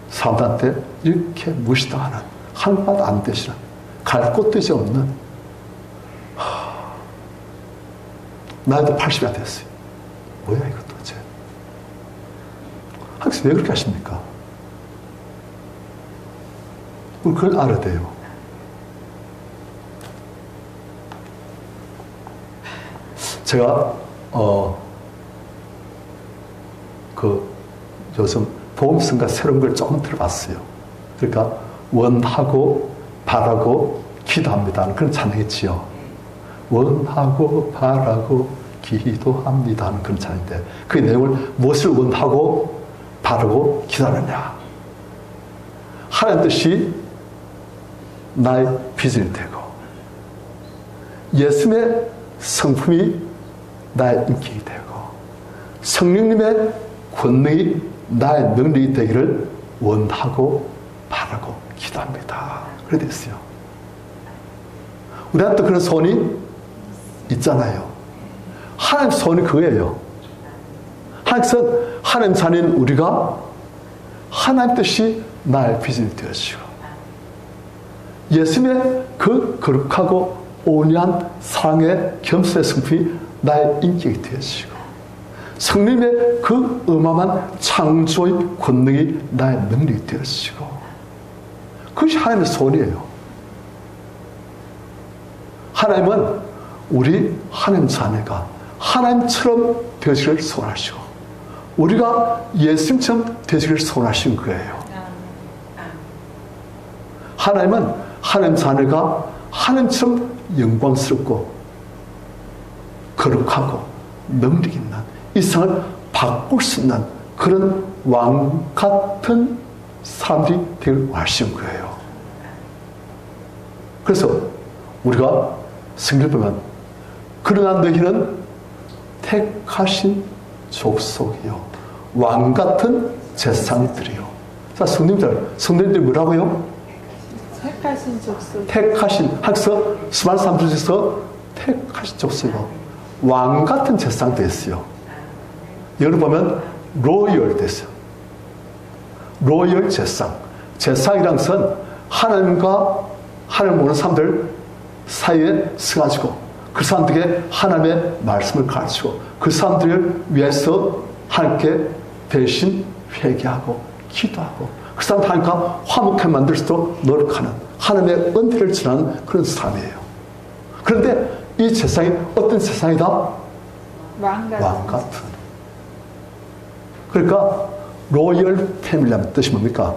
사람들한테 이렇게 무시당하는 한마디 안 되시는 갈 곳도 이제 없는 나이도 80이 됐어요. 뭐야 이거 도대체. 하나님께서 왜 그렇게 하십니까? 우리 그걸 알아야 돼요. 제가 요즘 복음성가 새로운 걸 조금 들어봤어요. 그러니까 원하고 바라고 기도합니다. 그런 찬양이지요. 원하고 바라고 기도합니다 하는 그런 찬양인데 그 내용을 무엇을 원하고 바라고 기도하느냐. 하나님 뜻이 나의 비전이 되고 예수님의 성품이 나의 인격이 되고 성령님의 권능이 나의 능력이 되기를 원하고 바라고 기도합니다. 그렇게 됐어요. 우리한테 그런 소원이 있잖아요. 하나님 소원이 그거예요. 하나님께서 하나님 자녀인 우리가 하나님 뜻이 나의 비전이 되어지고 예수님의 그 거룩하고 온유한 사랑의 겸손의 성품이 나의 인격이 되어지고 성령의 그 어마어마한 창조의 권능이 나의 능력이 되어지고 그것이 하나님의 소원이에요. 하나님은 우리 하나님 자녀가 하나님처럼 되어지기를 소원하시고 우리가 예수님처럼 되어지기를 소원하신 거예요. 하나님은 하나님 자녀가 하나님처럼 영광스럽고 거룩하고 능력 있는 이 세상을 바꿀 수 있는 그런 왕 같은 사람들이 되길 원하시는 거예요. 그래서 우리가 성경을 보면 그러나 너희는 택하신 족속이요 왕 같은 제사장들이요. 자, 성도님들 뭐라고요? 택하신 족속. 택하신 학서 수많은 사람들 중에서 택하신 족속이고 왕 같은 제사장 됐어요. 여기 보면 로열 됐어요. 로열 제사장. 제사장이란 것은 하나님과 하나님을 모르는 사람들 사이에 서가지고 그 사람들에게 하나님의 말씀을 가르치고 그 사람들을 위해서 하나님께 대신 회개하고 기도하고 그 사람 하나님과 화목하게 만들 수 있도록 노력하는 하나님의 은혜를 전하는 그런 사람이에요. 그런데 이 세상이 어떤 세상이다? 왕 같은. 그러니까 로열 패밀리라는 뜻이 뭡니까?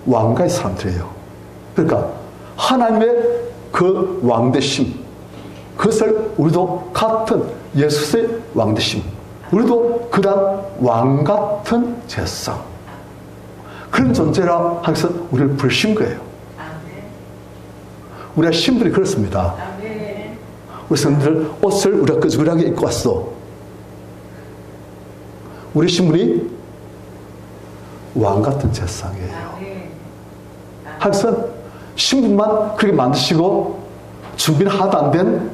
왕가의 사람들이에요. 그러니까 하나님의 그 왕대심 그것을 우리도 같은 예수의 왕대심 우리도 그다음 왕 같은 제사장 그런 존재라 하면서 우리를 부르신 거예요. 우리가 신분이 그렇습니다. 우리 성도들 옷을 우리가 끄적거리하게 입고 왔어. 우리 신분이 왕 같은 제사장이에요. 항상 신분만 그렇게 만드시고 준비는 하나도 안 된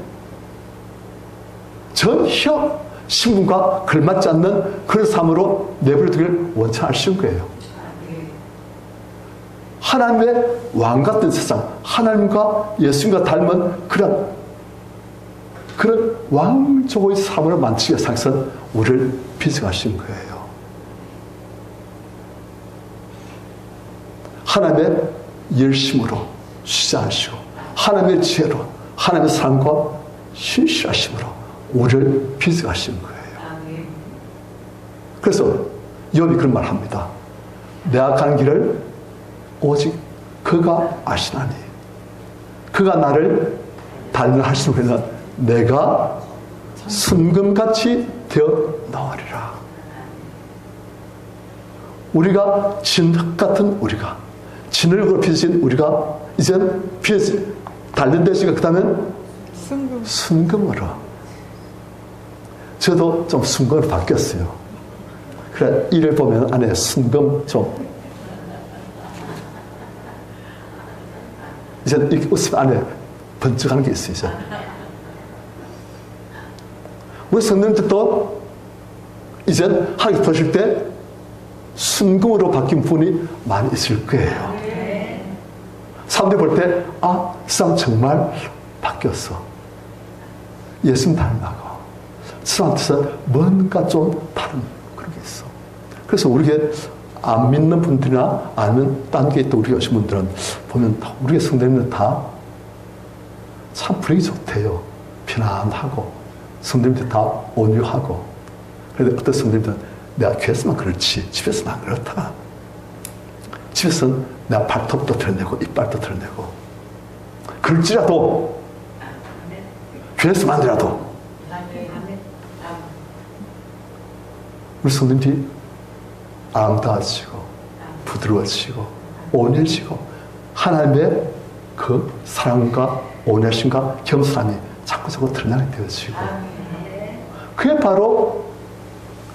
전혀 신분과 걸맞지 않는 그런 삶으로 내버려두기를 원치 않으신 거예요. 하나님의 왕 같은 세상, 하나님과 예수님과 닮은 그런 왕족의 삶을 만들기 위해서 우리를 빚어가신 거예요. 하나님의 열심으로 쉬지 않으시고 하나님의 지혜로 하나님의 사랑과 신실하심으로 우리를 빚어가신 거예요. 그래서 욥이 그런 말 합니다. 내가 가는 길을 오직 그가 아시나니 그가 나를 단련하시는 후에는 내가 순금같이 되어 나오리라. 우리가 진흙 같은 우리가 진흙으로 빚어진 우리가 이젠 단련되시고 그 다음엔 순금으로. 저도 좀 순금으로 바뀌었어요. 그래 이를 보면 안에 순금 좀 이제 이렇게 웃으면 안에 번쩍하는 게 있어요. 이제. 우리 성도님들도 이제 하나님 보실 때 순금으로 바뀐 분이 많이 있을 거예요. 사람들이 볼 때 아, 이 사람 정말 바뀌었어. 예수님 닮아가고 사람한테서 뭔가 좀 다른 그런 게 있어. 그래서 우리에게 안 믿는 분들이나 아니면 딴 게 있다 우리가 오신 분들은 보면 우리의 성도님은 다 참 분위기 좋대요. 편안하고 성도님들 다 온유하고. 그런데 어떤 성도님들은 내가 교회에서만 그렇지 집에서는 안 그렇다. 집에서는 내가 발톱도 드러내고 이빨도 드러내고 그럴지라도 교회에서만이라도 우리 성도님들이 아름다워지고 부드러워지고 온유해지고 하나님의 그 사랑과 온유하심과 겸손함이 자꾸 드러나게 되어지고 그게 바로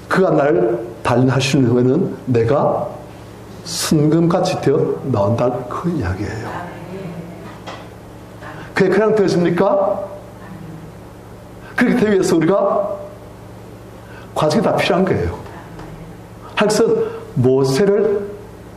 그가 나를 단련하시는 후에는 내가 순금같이 되어 나온다는 그 이야기예요. 그게 그냥 되어집니까? 그렇게 되기 위해서 우리가 과정이 다 필요한 거예요. 하나님은 모세를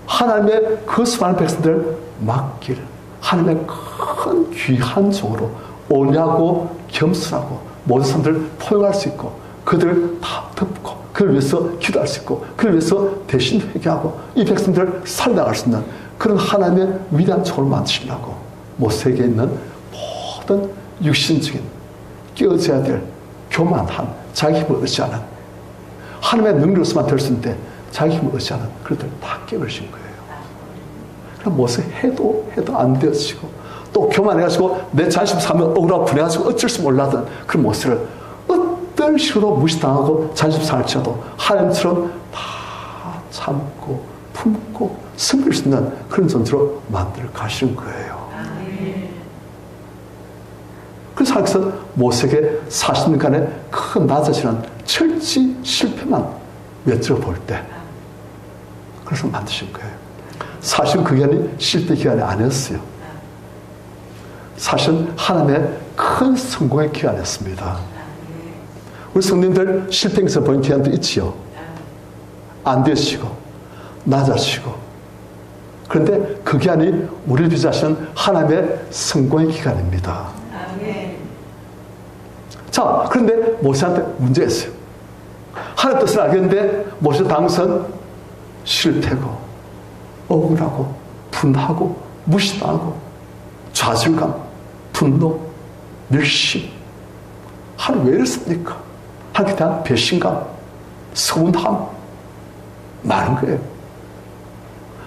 하나님의 그 수많은 백성들을 맡길 하나님의 큰 귀한 종으로 온유하고 겸손하고 모든 사람들을 포용할 수 있고 그들을 다 덮고 그를 위해서 기도할 수 있고 그를 위해서 대신 회개하고 이 백성들을 살려나갈 수 있는 그런 하나님의 위대한 종을 만드시려고 모세에게 있는 모든 육신적인 깨어져야 될 교만한 자기 힘을 의지하는 하나님의 능력으로서만 될 수 있는데 자기 힘을 의지하는 그들을 다 깨우신 거예요. 그럼 모세 해도 안 되어지고 또 교만해가지고 내 자신 사면 억울하고 분해가지고 어쩔 수 몰라던 그런 모세를 어떤 식으로 무시당하고 자존심 상할지라도 하나님처럼 다 참고 품고 섬길 수 있는 그런 존재로 만들어 가시는 거예요. 그래서 하나님께서 모세에게 40년간의 큰 낮아지는 철지 실패만 맺어 볼 때 그래서 만드신 거예요. 사실 그 기간이 실패 기간이 아니었어요. 사실은 하나님의 큰 성공의 기간이었습니다. 우리 성도님들 실패에서 본 기간도 있지요. 안 되시고 낮아지고 그런데 그 기간이 우리를 비자하시는 하나님의 성공의 기간입니다. 자, 그런데 모세한테 문제가 있어요. 하나님 뜻을 알겠는데 모세 당선 실패고 억울하고 분하고 무시당하고 좌절감, 분노, 멸시 하나님 왜 이랬습니까? 하나님께 대한 배신감, 서운함 많은 거예요.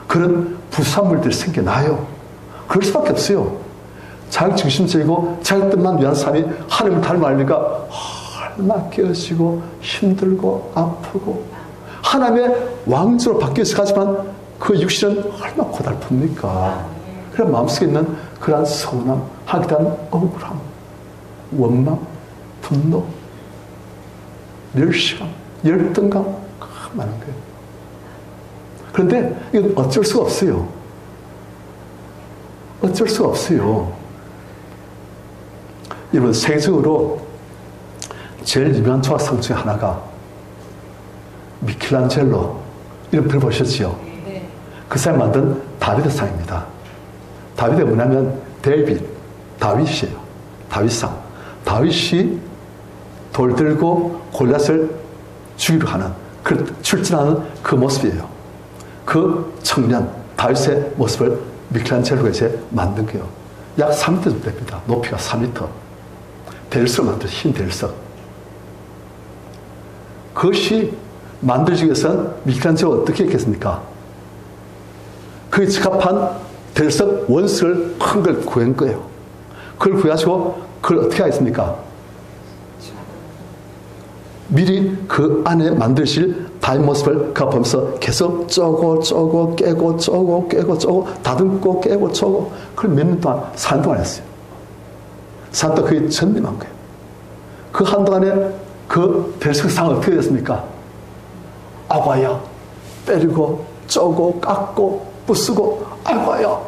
그런 부산물들이 생겨나요. 그럴 수밖에 없어요. 자기중심적이고 자기 뜻만 위한 사람이 하나님을 닮아가니까 얼마나 깨어지고 힘들고 아프고 하나님의 왕조로 바뀌어서 가지만 그 육신은 얼마나 고달픕니까? 그런 마음속에 있는 그러한 서운함, 하나님께 대한 억울함, 원망, 분노, 멸시감, 열등감 많은 거예요. 그런데 이건 어쩔 수가 없어요. 어쩔 수가 없어요. 여러분 세계적으로 제일 유명한 조각상 중에 하나가 미켈란젤로 이름 들어보셨지요? 그 사람이 만든 다비드상입니다. 다비드가 뭐냐면 다윗이에요. 다윗상. 다윗이 돌 들고 골리앗을 죽이려 하는 출전하는 그 모습이에요. 그 청년 다윗의 모습을 미켈란젤로가 이제 만든 거예요. 약 3m 정도 됩니다. 높이가 3m. 대리석 만들어서 흰 대리석. 그것이 만들기 위해서는 미켈란젤로가 어떻게 했겠습니까? 그에 적합한 대리석 원석을 큰 걸 구한 거예요. 그걸 구해가지고 그걸 어떻게 하겠습니까? 미리 그 안에 만드실 다윗 모습을 보면서 계속 쪼고 깨고 다듬고 깨고 쪼고 그걸 몇 년 동안 4년 동안 했어요. 4년 동안 그게 전림한 거예요. 그 한동안에 그 대리석상은 어떻게 됐습니까? 아과야 때리고 쪼고 깎고 부수고 아과야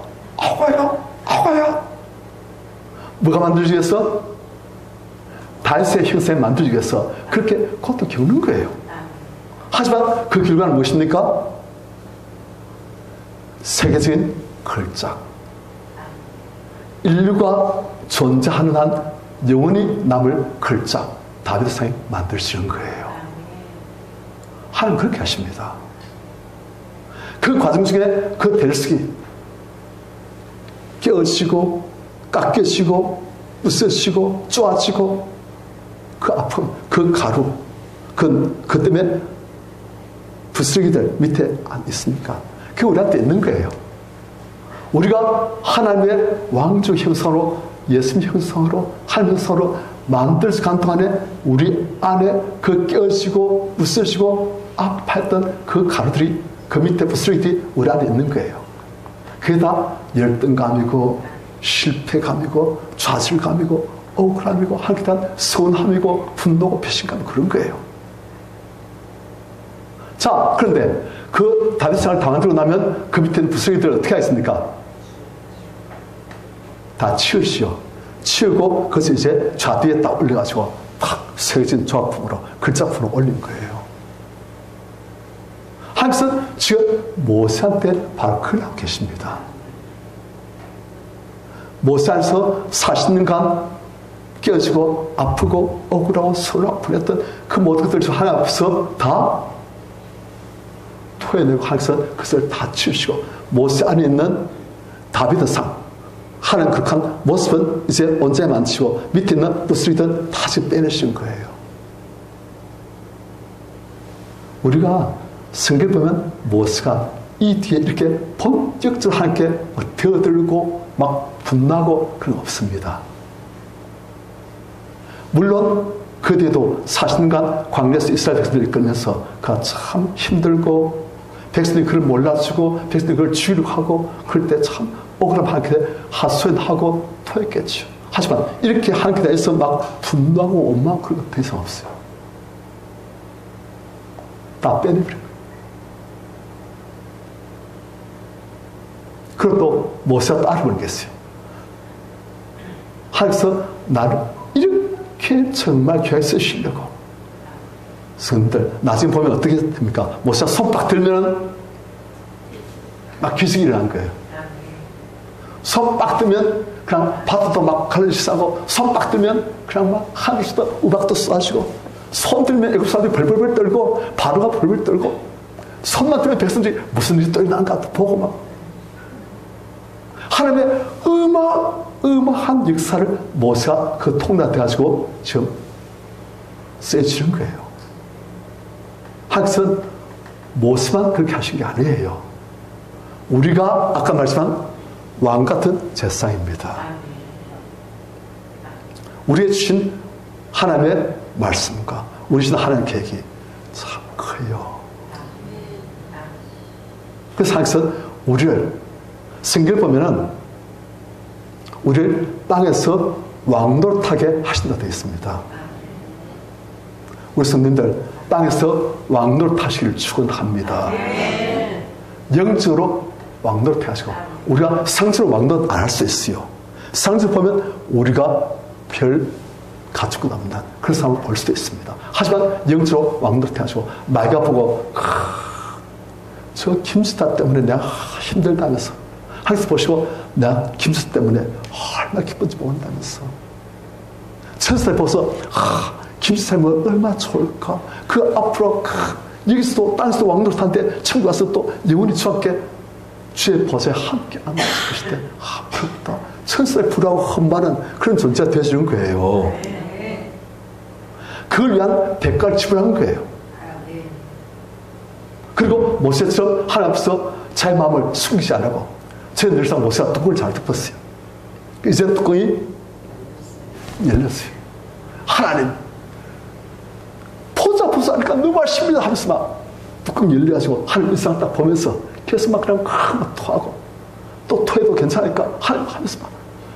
뭐가 만들기 위해서? 다윗의 형상을 만들기 위해서 그렇게 고통 겪는 거예요. 하지만 그 결과는 무엇입니까? 세계적인 걸작. 인류가 존재하는 한 영원히 남을 걸작 다윗상이 만드시는 거예요. 하나님 그렇게 하십니다. 그 과정 중에 그 대리석이 깨어지고 깎여지고 부서지고 쪼아지고 그 아픔, 그 가루, 그 때문에 부스러기들 밑에 안 있습니까? 그게 우리한테 있는 거예요. 우리가 하나님의 왕조 형상으로 예수님 형상으로 하나님 형상으로 만들어서 간 동안에 우리 안에 그 깨어지고 부서지고 아파했던 그 가루들이 그 밑에 부스러기들이 우리 안에 있는 거예요. 그게 다 열등감이고 실패감이고 좌절감이고 억울함이고 하나님께 대한 서운함이고 분노고 배신감 그런 거예요. 자, 그런데 그 다윗상을 다 만들고 나면 그 밑에 있는 부스러기들을 어떻게 하겠습니까? 다 치우시오. 치우고 그것을 이제 좌뒤에 딱 올려가지고 탁 세워진 조각품으로 글자품으로 올린 거예요. 하나님께서 지금 모세한테 바로 그걸 하고 계십니다. 모세 안에서 40년간 깨어지고 아프고 억울하고 서로 아프했던 그 모든 것들을 하나님 앞에서 다 토해내고 하나님께서 그것을 다 치우시고 모세 안에 있는 다윗의 상 하나님 극한 모습은 이제 온전히 만지고 밑에 있는 부스리든 다시 빼내신 거예요. 우리가 성경 보면 모세가 이 뒤에 이렇게 본격적으로 하나님께 되어들고 막 분나고 그런 거 없습니다. 물론 그 뒤에도 40년간 광야에서 이스라엘 백성들을 이끌면서 그가 참 힘들고 백성들이 그를 몰라주고 백성들이 그걸 주의하고 그럴 때 참 억울함 하나님께 하소연하고 토했겠죠. 하지만 이렇게 하나님께 대해서 막 분노하고 원망하고 그런 거 더 이상 없어요. 다 빼내버려요. 그리고 또 모세가 따라버리겠어요. 하나님께서 나를 이렇게 정말 교회에 쓰시려고. 성들 나중에 보면 어떻게 됩니까? 모세가 손딱 들면 막 기적이 일어난 거예요. 손 빡 뜨면 그냥 바다도 막 갈라지 싸고, 손 빡 뜨면 그냥 막 하늘에서도 우박도 쏴지고, 손 들면 애굽 사람들이 벌벌벌 떨고 바로가 벌벌 떨고, 손만 뜨면 백성들이 무슨 일이 또 일어난가 보고 막 하나님의 어마어마한 역사를 모세가 그 통로한테 가지고 지금 세지는 거예요. 하나님께서는 모세만 그렇게 하신 게 아니에요. 우리가 아까 말씀한 왕 같은 제사장입니다. 우리의 주신 하나님의 말씀과 우리 주신 하나님의 계획이 참 커요. 그래서 하나님께서 우리를 성경을 보면은 우리를 땅에서 왕노릇하게 하신다 되어 있습니다. 우리 성도님들 땅에서 왕노릇하시기를 축원합니다. 영적으로 왕노릇 하시고, 우리가 상처로 왕노릇 안 할 수 있어요. 상처 보면 우리가 별 가축도 남는 그런 상황을 볼 수도 있습니다. 하지만 영적으로 왕노릇 하시고, 마귀가 보고 저 김수타 때문에 내가 힘들다면서, 하나님께서 보시고 내가 김수타 때문에 얼마나 기쁜지 모른다면서, 천사를 보고서 김수타면 얼마나 좋을까, 그 앞으로 여기서도 땅에서도 왕노릇하는데 천국 가서 또 영원히 주 함께 주의 보좌에 함께 앉을 것일 때 부럽다. 천사의 불하고 험만한 그런 존재가 되어주는 거예요. 그걸 위한 대가를 지불하는 거예요. 그리고 모세처럼 하나님 앞에서 자기 마음을 숨기지 않고, 저는 늘상 모세가 뚜껑을 잘 덮었어요. 이제 뚜껑이 열렸어요. 하나님 보자 하니까 너무 아쉽니다 하면서 막 뚜껑 열려가지고 하나님 일상을 딱 보면서 계속 막 그냥 막 토하고, 또 토해도 괜찮으니까 하나님 하면서 막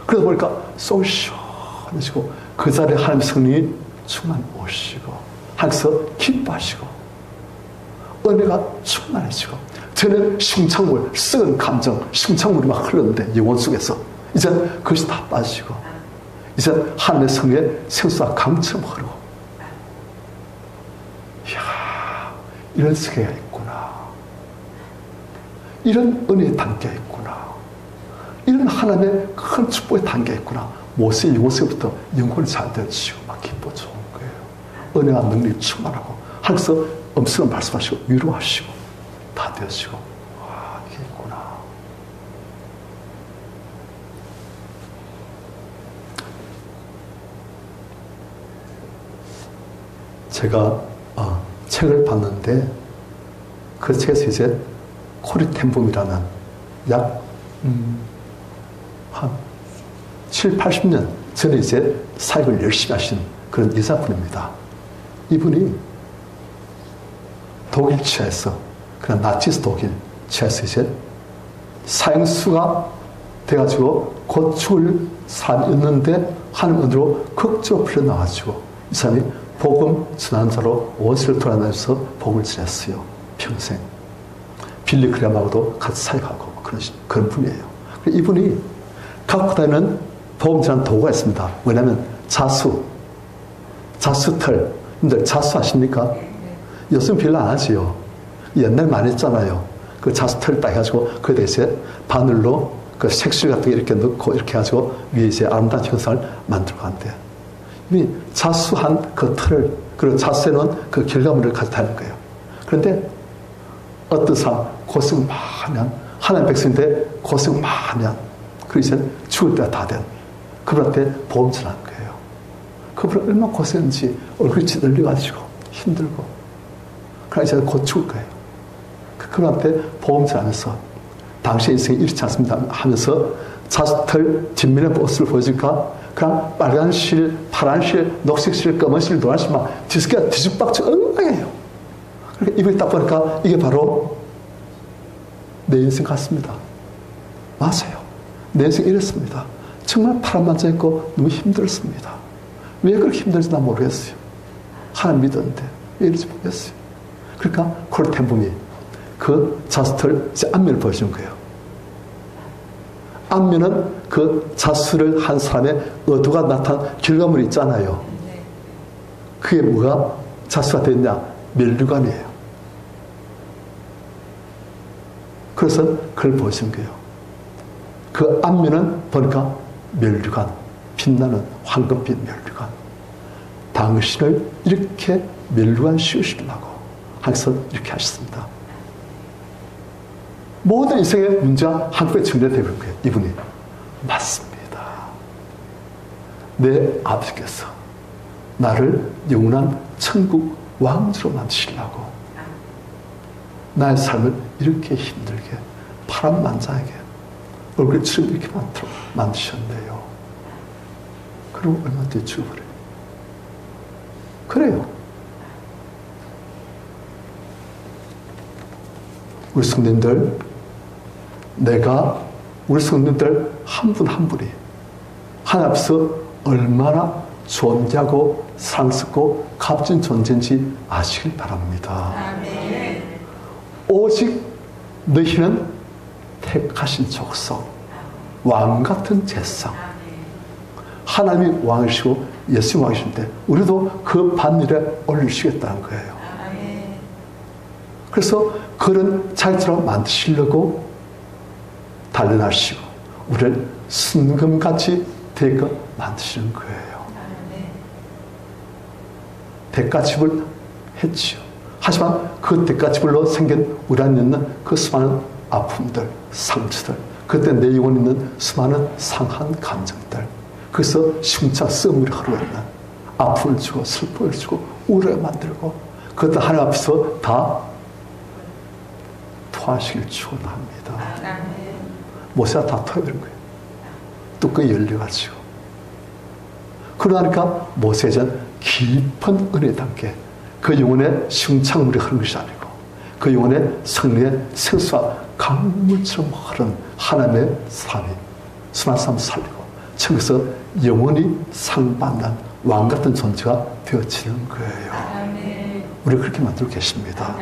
그러다 보니까 속 시원해지고 그 자리에 하나님 성령이 충만 오시고 하나님께서 기뻐하시고 은혜가 충만해지고, 저는 심창물, 썩은 감정, 심창물이 막 흘렀는데 영혼 속에서 이제 그것이 다 빠지고, 이제 하나님의 성령의 생수가 강처럼 흐르고, 이야, 이런 세계가 있구나, 이런 은혜의 단계가 있구나, 이런 하나님의 큰 축복의 단계가 있구나. 모세의 영혼 속에부터 영혼이 잘 되어지고 막 기뻐 좋은 거예요. 은혜와 능력이 충만하고 하나님께서 음성을 말씀하시고 위로하시고 다 되어지고, 와, 이게 있구나. 제가 책을 봤는데 그 책에서 이제 코리 텐붐이라는 약 한 7, 80년 전에 이제 사역을 열심히 하신 그런 여자분입니다. 이분이 독일 치하에서, 그냥 나치스 독일 치하에서 이제 사형수가 돼가지고 곧 죽을 사람이었는데 하나님 은혜로 극적으로 풀려나가지고 이 사람이 복음 전하는 자로 온 세계를 돌아다니면서 복음을 전했어요. 평생. 빌리 그램하고도 같이 사역하고 그런 분이에요. 이분이 갖고 다니는 복음 전하는 도구가 있습니다. 뭐냐면 자수털. 여러분들 자수 아십니까? 요즘 별로 안 하지요. 옛날 많이 했잖아요. 그 자수털을 딱 해가지고 그 대신에 바늘로 그 색실 같은 거 이렇게 넣고 이렇게 해가지고 위에 이제 아름다운 형상을 만들고 한대. 이 자수한 그 틀을, 그리고 자수해놓은 그 결과물을 가지고 다니는 거예요. 그런데 어떤 사람 고생 많이 한, 하나님 백성인데 고생 많이 한, 그리고 이제 죽을 때가 다 된 그분한테 보험을 하는 거예요. 그분 얼마나 고생했는지 얼굴이 찌들려가지고 힘들고, 그러니까 이제 곧 죽을 거예요. 그분한테 보험을 하면서 당시의 인생이 이렇지 않습니다 하면서 자수틀 뒷면의 모습을 보여줄까? 그냥 빨간 실, 파란 실, 녹색 실, 검은 실, 노란 실 막 뒤집박치 엉망이에요. 그러니까 이걸 딱 보니까 이게 바로 내 인생 같습니다. 맞아요. 내 인생 이랬습니다. 정말 파란만장 있고 너무 힘들었습니다. 왜 그렇게 힘들지 난 모르겠어요. 하나님 믿었는데 왜 이런지 모르겠어요. 그러니까 콜템범이 그 자수틀 이제 앞면을 보여주는 거예요. 앞면은 그 자수를 한 사람의 의도가 나타난 결과물이 있잖아요. 그게 뭐가 자수가 됐냐? 면류관이에요. 그래서 그걸 보여준 거예요. 그 앞면은 보니까 면류관, 빛나는 황금빛 면류관. 당신을 이렇게 면류관 씌우시려고 항상 이렇게 하셨습니다. 모든 인생의 문제가 한꺼번에 정리되는 거예요. 이분이. 맞습니다. 내 아버지께서 나를 영원한 천국 왕주로 만드시려고 나의 삶을 이렇게 힘들게 파란만장하게 얼굴처럼 이렇게 만드셨네요. 그리고 얼마 뒤에 죽어버려요. 그래요. 우리 성도님들, 우리 성도님들 한 분 한 분이 하나님 앞에서 얼마나 존귀하고 상스럽고 값진 존재인지 아시길 바랍니다. 아멘. 오직 너희는 택하신 족속, 왕같은 제사. 하나님이 왕이시고 예수님 왕이신데 우리도 그 반열에 올리시겠다는 거예요. 그래서 그런 자기처럼 만드시려고 단련하시고 우리를 순금같이 되게 만드시는 거예요. 대가집을 했지요. 하지만 그 대가집으로 생긴 우리 안에 있는 그 수많은 아픔들, 상처들, 그때 내 영혼에 있는 수많은 상한 감정들, 그래서 심차 썩물이 흐르는 아픔을 주고 슬픔을 주고 우울하게 만들고 그것도 하나님 앞에서 다 토하시길 축원합니다. 모세가 다 토해버린 거예요. 뚜껑이 열려가지고. 그러니까 모세는 깊은 은혜 담게 그 영혼에 심창물이 흐르는 것이 아니고 그 영혼에 성령의 생수와 강물처럼 흐르는 하나님의 삶이 수많은 사람을 살리고 천국에서 영원히 상받는 왕같은 존재가 되어지는 거예요. 우리 그렇게 만들고 계십니다.